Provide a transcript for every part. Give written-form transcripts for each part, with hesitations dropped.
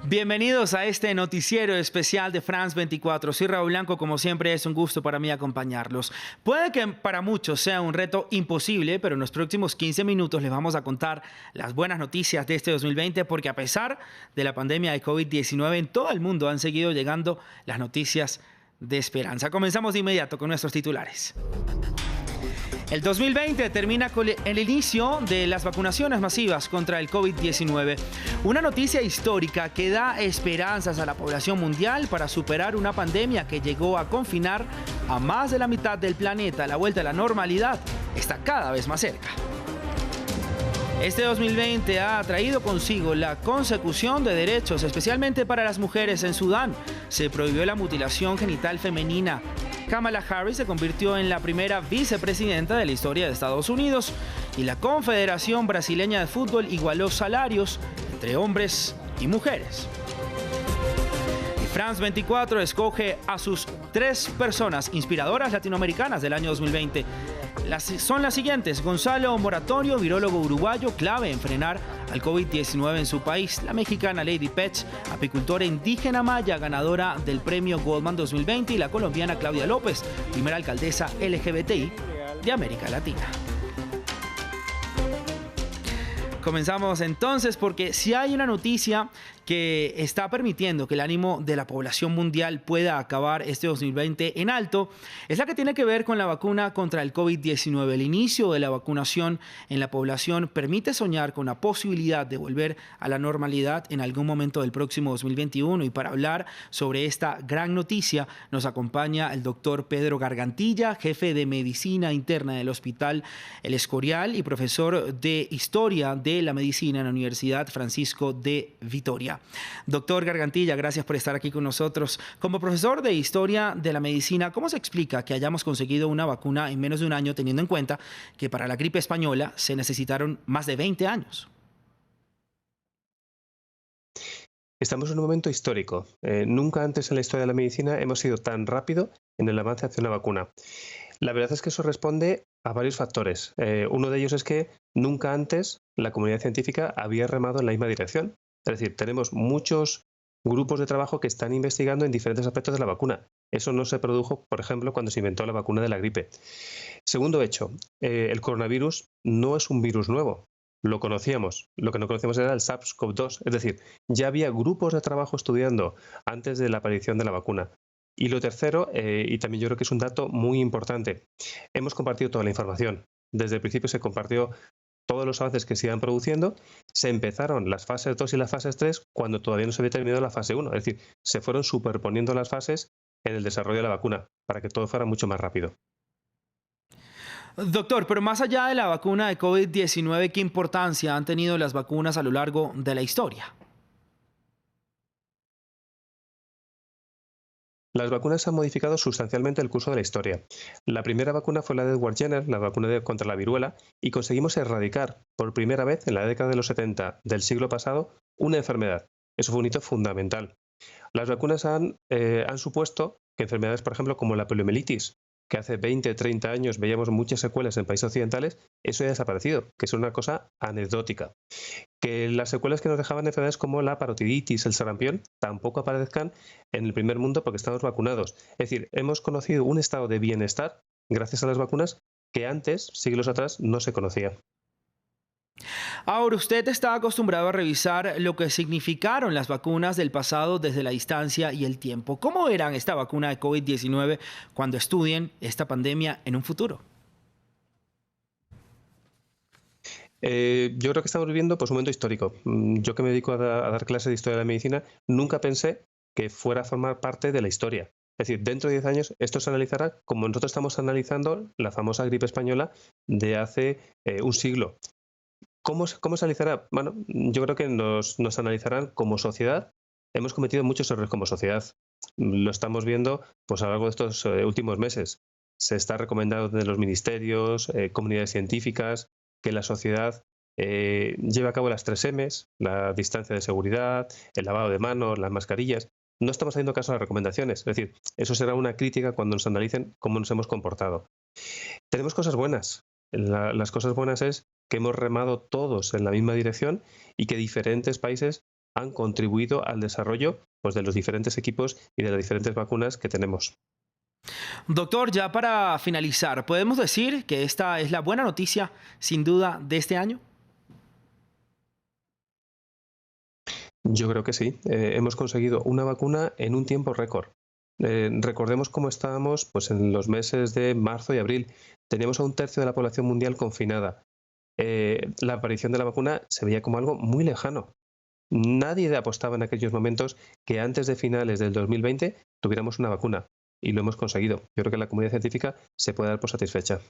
Bienvenidos a este noticiero especial de France 24. Soy Raúl Blanco, como siempre es un gusto para mí acompañarlos. Puede que para muchos sea un reto imposible, pero en los próximos 15 minutos les vamos a contar las buenas noticias de este 2020, porque a pesar de la pandemia de COVID-19 en todo el mundo han seguido llegando las noticias de esperanza. Comenzamos de inmediato con nuestros titulares. El 2020 termina con el inicio de las vacunaciones masivas contra el COVID-19. Una noticia histórica que da esperanzas a la población mundial para superar una pandemia que llegó a confinar a más de la mitad del planeta. La vuelta a la normalidad está cada vez más cerca. Este 2020 ha traído consigo la consecución de derechos, especialmente para las mujeres en Sudán. Se prohibió la mutilación genital femenina. Kamala Harris se convirtió en la primera vicepresidenta de la historia de Estados Unidos y la Confederación Brasileña de Fútbol igualó salarios entre hombres y mujeres. Y France 24 escoge a sus 3 personas inspiradoras latinoamericanas del año 2020. Son las siguientes: Gonzalo Moratorio, virólogo uruguayo, clave en frenar al COVID-19 en su país; la mexicana Lady Pech, apicultora indígena maya, ganadora del premio Goldman 2020; y la colombiana Claudia López, primera alcaldesa LGBTI de América Latina. Comenzamos entonces, porque si hay una noticia que está permitiendo que el ánimo de la población mundial pueda acabar este 2020 en alto, es la que tiene que ver con la vacuna contra el COVID-19. El inicio de la vacunación en la población permite soñar con la posibilidad de volver a la normalidad en algún momento del próximo 2021. Y para hablar sobre esta gran noticia nos acompaña el doctor Pedro Gargantilla, jefe de Medicina Interna del Hospital El Escorial y profesor de Historia de la Medicina en la Universidad Francisco de Vitoria. Doctor Gargantilla, gracias por estar aquí con nosotros. Como profesor de Historia de la Medicina, ¿cómo se explica que hayamos conseguido una vacuna en menos de un año, teniendo en cuenta que para la gripe española se necesitaron más de 20 años? Estamos en un momento histórico. Nunca antes en la historia de la medicina hemos ido tan rápido en el avance hacia una vacuna. La verdad es que eso responde a varios factores. Uno de ellos es que nunca antes la comunidad científica había remado en la misma dirección. Es decir, tenemos muchos grupos de trabajo que están investigando en diferentes aspectos de la vacuna. Eso no se produjo, por ejemplo, cuando se inventó la vacuna de la gripe. Segundo hecho, el coronavirus no es un virus nuevo. Lo conocíamos. Lo que no conocíamos era el SARS-CoV-2. Es decir, ya había grupos de trabajo estudiando antes de la aparición de la vacuna. Y lo tercero, y también yo creo que es un dato muy importante, hemos compartido toda la información. Desde el principio se compartió todos los avances que se iban produciendo. Se empezaron las fases 2 y las fases 3 cuando todavía no se había terminado la fase 1. Es decir, se fueron superponiendo las fases en el desarrollo de la vacuna para que todo fuera mucho más rápido. Doctor, pero más allá de la vacuna de COVID-19, ¿qué importancia han tenido las vacunas a lo largo de la historia? Las vacunas han modificado sustancialmente el curso de la historia. La primera vacuna fue la de Edward Jenner, la vacuna contra la viruela, y conseguimos erradicar por primera vez en la década de los 70 del siglo pasado una enfermedad. Eso fue un hito fundamental. Las vacunas han supuesto que enfermedades, por ejemplo, como la poliomielitis, que hace 20, 30 años veíamos muchas secuelas en países occidentales, eso ya ha desaparecido, que es una cosa anecdótica. Que las secuelas que nos dejaban enfermedades como la parotiditis, el sarampión, tampoco aparezcan en el primer mundo porque estamos vacunados. Es decir, hemos conocido un estado de bienestar gracias a las vacunas que antes, siglos atrás, no se conocía. Ahora, usted está acostumbrado a revisar lo que significaron las vacunas del pasado desde la distancia y el tiempo. ¿Cómo verán esta vacuna de COVID-19 cuando estudien esta pandemia en un futuro? Yo creo que estamos viviendo un momento histórico. Yo que me dedico a dar clases de historia de la medicina, nunca pensé que fuera a formar parte de la historia. Es decir, dentro de 10 años esto se analizará como nosotros estamos analizando la famosa gripe española de hace un siglo. ¿Cómo se analizará? Bueno, yo creo que nos analizarán como sociedad. Hemos cometido muchos errores como sociedad. Lo estamos viendo a lo largo de estos últimos meses. Se está recomendando desde los ministerios, comunidades científicas, que la sociedad lleve a cabo las 3 M's, la distancia de seguridad, el lavado de manos, las mascarillas. No estamos haciendo caso a las recomendaciones. Es decir, eso será una crítica cuando nos analicen cómo nos hemos comportado. Tenemos cosas buenas. Las cosas buenas es que hemos remado todos en la misma dirección y que diferentes países han contribuido al desarrollo pues, de los diferentes equipos y de las diferentes vacunas que tenemos. Doctor, ya para finalizar, ¿podemos decir que esta es la buena noticia, sin duda, de este año? Yo creo que sí. Hemos conseguido una vacuna en un tiempo récord. Recordemos cómo estábamos pues, en los meses de marzo y abril. Teníamos a 1/3 de la población mundial confinada. La aparición de la vacuna se veía como algo muy lejano. Nadie apostaba en aquellos momentos que antes de finales del 2020 tuviéramos una vacuna. Y lo hemos conseguido. Yo creo que la comunidad científica se puede dar por satisfecha.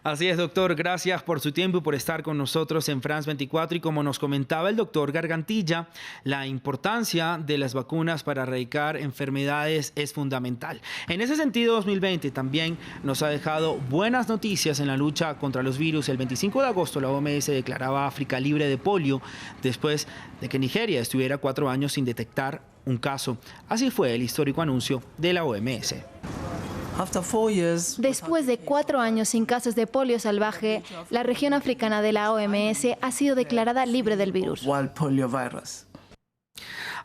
Así es, doctor. Gracias por su tiempo y por estar con nosotros en France 24. Y como nos comentaba el doctor Gargantilla, la importancia de las vacunas para erradicar enfermedades es fundamental. En ese sentido, 2020 también nos ha dejado buenas noticias en la lucha contra los virus. El 25 de agosto la OMS declaraba África libre de polio después de que Nigeria estuviera 4 años sin detectar un caso. Así fue el histórico anuncio de la OMS. Después de 4 años sin casos de polio salvaje, la región africana de la OMS ha sido declarada libre del virus.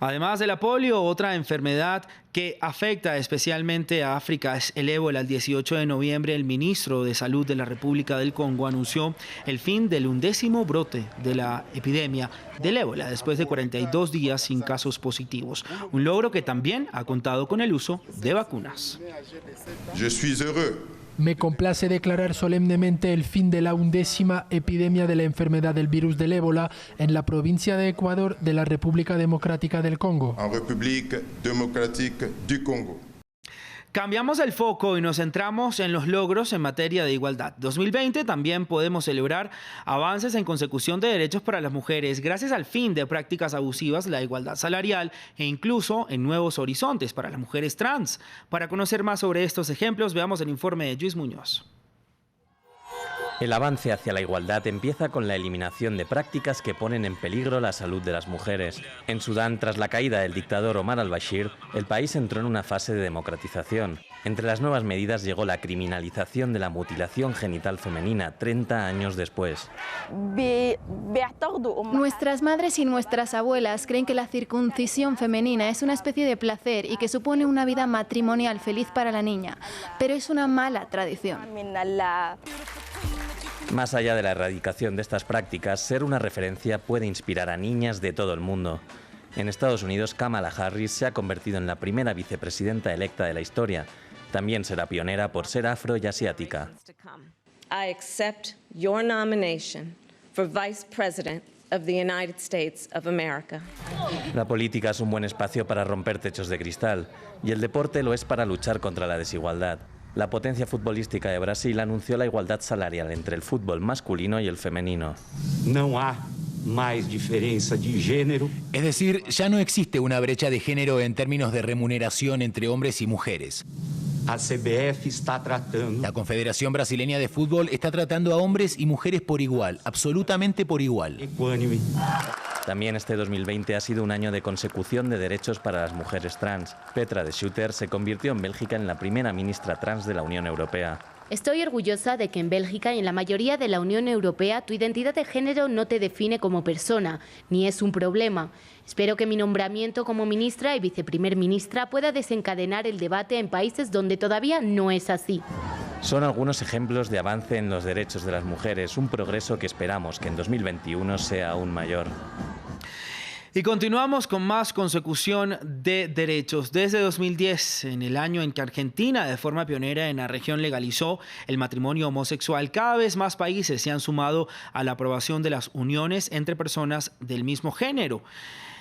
Además de la polio, otra enfermedad que afecta especialmente a África es el ébola. El 18 de noviembre, el ministro de Salud de la República del Congo anunció el fin del 11º brote de la epidemia del ébola después de 42 días sin casos positivos. Un logro que también ha contado con el uso de vacunas. Me complace declarar solemnemente el fin de la 11ª epidemia de la enfermedad del virus del ébola en la provincia de Ecuador de la República Democrática del Congo. Cambiamos el foco y nos centramos en los logros en materia de igualdad. 2020 también podemos celebrar avances en consecución de derechos para las mujeres gracias al fin de prácticas abusivas, la igualdad salarial e incluso en nuevos horizontes para las mujeres trans. Para conocer más sobre estos ejemplos, veamos el informe de Luis Muñoz. El avance hacia la igualdad empieza con la eliminación de prácticas que ponen en peligro la salud de las mujeres. En Sudán, tras la caída del dictador Omar al-Bashir, el país entró en una fase de democratización. Entre las nuevas medidas llegó la criminalización de la mutilación genital femenina 30 años después. Nuestras madres y nuestras abuelas creen que la circuncisión femenina es una especie de placer y que supone una vida matrimonial feliz para la niña, pero es una mala tradición. Más allá de la erradicación de estas prácticas, ser una referencia puede inspirar a niñas de todo el mundo. En Estados Unidos, Kamala Harris se ha convertido en la primera vicepresidenta electa de la historia. También será pionera por ser afro y asiática. I accept your nomination for Vice President of the United States of America. La política es un buen espacio para romper techos de cristal y el deporte lo es para luchar contra la desigualdad. La potencia futbolística de Brasil anunció la igualdad salarial entre el fútbol masculino y el femenino. No hay más diferencia de género. Es decir, ya no existe una brecha de género en términos de remuneración entre hombres y mujeres. A CBF está tratando. La Confederación Brasileña de Fútbol está tratando a hombres y mujeres por igual, absolutamente por igual. Equânime. También este 2020 ha sido un año de consecución de derechos para las mujeres trans. Petra de Schutter se convirtió en Bélgica en la primera ministra trans de la Unión Europea. Estoy orgullosa de que en Bélgica y en la mayoría de la Unión Europea tu identidad de género no te define como persona, ni es un problema. Espero que mi nombramiento como ministra y viceprimer ministra pueda desencadenar el debate en países donde todavía no es así. Son algunos ejemplos de avance en los derechos de las mujeres, un progreso que esperamos que en 2021 sea aún mayor. Y continuamos con más consecución de derechos. Desde 2010, en el año en que Argentina, de forma pionera en la región, legalizó el matrimonio homosexual, cada vez más países se han sumado a la aprobación de las uniones entre personas del mismo género.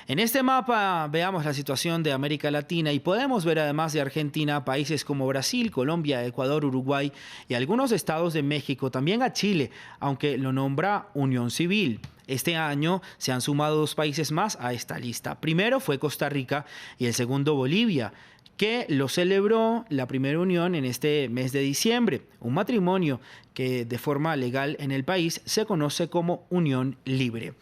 En este mapa veamos la situación de América Latina y podemos ver, además de Argentina, países como Brasil, Colombia, Ecuador, Uruguay y algunos estados de México, también a Chile, aunque lo nombra Unión Civil. Este año se han sumado 2 países más a esta lista. Primero fue Costa Rica y el segundo Bolivia, que lo celebró la primera unión en este mes de diciembre, un matrimonio que de forma legal en el país se conoce como unión libre.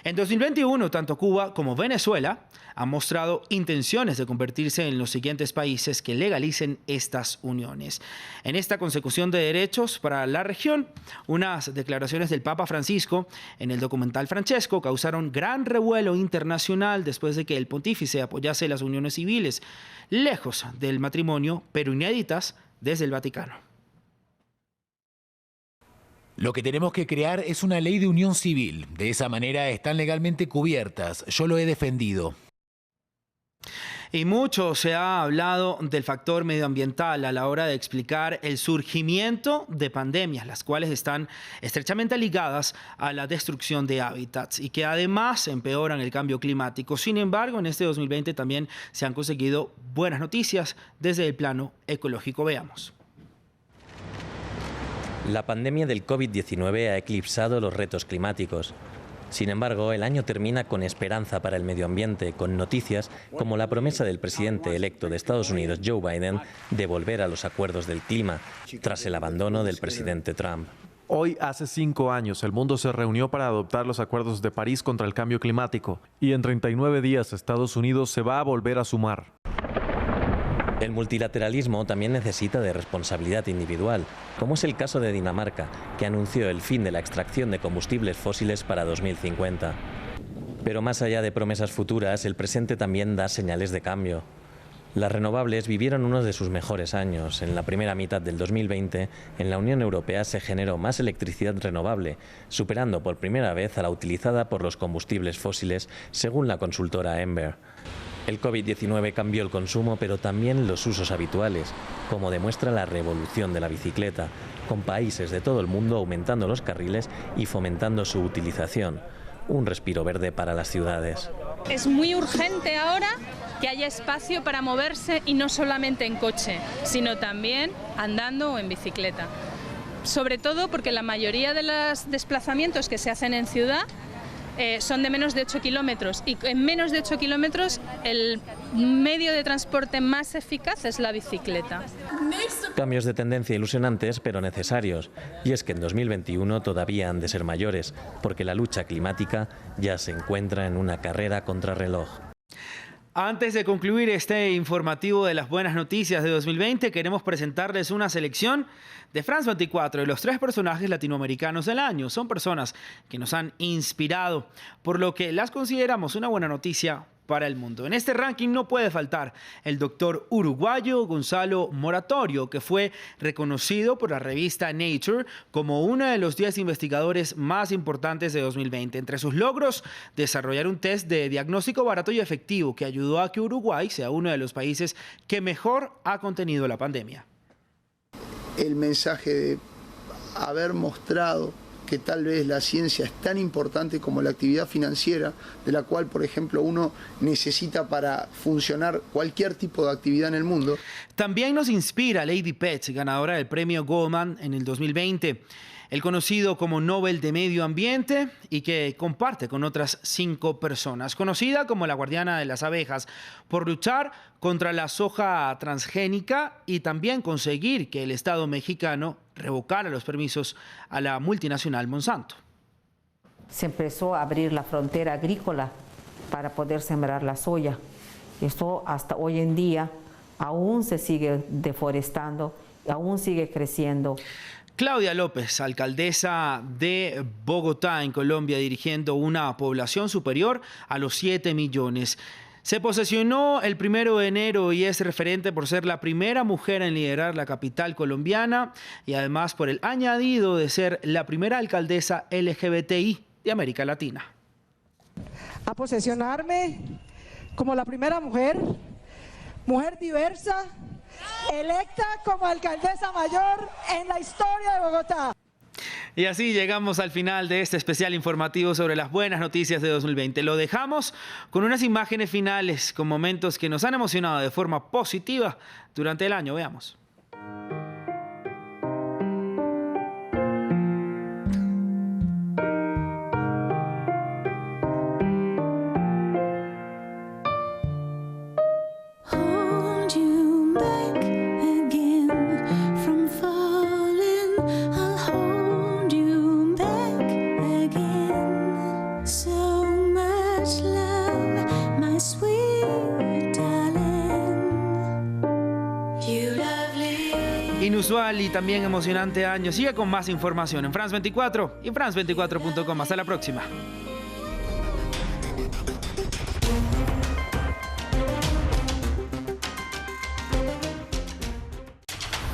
En 2021, tanto Cuba como Venezuela han mostrado intenciones de convertirse en los siguientes países que legalicen estas uniones. En esta consecución de derechos para la región, unas declaraciones del Papa Francisco en el documental Francesco causaron gran revuelo internacional después de que el pontífice apoyase las uniones civiles, lejos del matrimonio, pero inéditas desde el Vaticano. Lo que tenemos que crear es una ley de unión civil. De esa manera están legalmente cubiertas. Yo lo he defendido. Y mucho se ha hablado del factor medioambiental a la hora de explicar el surgimiento de pandemias, las cuales están estrechamente ligadas a la destrucción de hábitats y que además empeoran el cambio climático. Sin embargo, en este 2020 también se han conseguido buenas noticias desde el plano ecológico. Veamos. La pandemia del COVID-19 ha eclipsado los retos climáticos. Sin embargo, el año termina con esperanza para el medio ambiente, con noticias como la promesa del presidente electo de Estados Unidos, Joe Biden, de volver a los acuerdos del clima, tras el abandono del presidente Trump. Hoy, hace 5 años, el mundo se reunió para adoptar los acuerdos de París contra el cambio climático, y en 39 días Estados Unidos se va a volver a sumar. El multilateralismo también necesita de responsabilidad individual, como es el caso de Dinamarca, que anunció el fin de la extracción de combustibles fósiles para 2050. Pero más allá de promesas futuras, el presente también da señales de cambio. Las renovables vivieron uno de sus mejores años. En la primera mitad del 2020, en la Unión Europea se generó más electricidad renovable, superando por primera vez a la utilizada por los combustibles fósiles, según la consultora Ember. El COVID-19 cambió el consumo, pero también los usos habituales, como demuestra la revolución de la bicicleta, con países de todo el mundo aumentando los carriles y fomentando su utilización. Un respiro verde para las ciudades. Es muy urgente ahora que haya espacio para moverse y no solamente en coche, sino también andando o en bicicleta. Sobre todo porque la mayoría de los desplazamientos que se hacen en ciudad son de menos de 8 kilómetros y en menos de 8 kilómetros el medio de transporte más eficaz es la bicicleta. Cambios de tendencia ilusionantes pero necesarios, y es que en 2021 todavía han de ser mayores, porque la lucha climática ya se encuentra en una carrera contrarreloj. Antes de concluir este informativo de las buenas noticias de 2020, queremos presentarles una selección de France 24 de los 3 personajes latinoamericanos del año. Son personas que nos han inspirado, por lo que las consideramos una buena noticia para el mundo. En este ranking no puede faltar el doctor uruguayo Gonzalo Moratorio, que fue reconocido por la revista Nature como uno de los 10 investigadores más importantes de 2020. Entre sus logros, desarrollar un test de diagnóstico barato y efectivo que ayudó a que Uruguay sea uno de los países que mejor ha contenido la pandemia. El mensaje de haber mostrado que tal vez la ciencia es tan importante como la actividad financiera, de la cual, por ejemplo, uno necesita para funcionar cualquier tipo de actividad en el mundo. También nos inspira Lady Pets, ganadora del premio Goldman en el 2020. El conocido como Nobel de Medio Ambiente y que comparte con otras 5 personas. Conocida como la guardiana de las abejas por luchar contra la soja transgénica y también conseguir que el Estado mexicano revocara los permisos a la multinacional Monsanto. Se empezó a abrir la frontera agrícola para poder sembrar la soya. Esto hasta hoy en día aún se sigue deforestando, aún sigue creciendo. Claudia López, alcaldesa de Bogotá, en Colombia, dirigiendo una población superior a los 7 millones. Se posesionó el 1 de enero y es referente por ser la primera mujer en liderar la capital colombiana y además por el añadido de ser la primera alcaldesa LGBTI de América Latina. A posesionarme como la primera mujer diversa, electa como alcaldesa mayor en la historia de Bogotá. Y así llegamos al final de este especial informativo sobre las buenas noticias de 2020. Lo dejamos con unas imágenes finales, con momentos que nos han emocionado de forma positiva durante el año. Veamos. So much love, my sweet darling. You lovely. Inusual y también emocionante año. Sigue con más información en France 24 y France24.com. Hasta la próxima.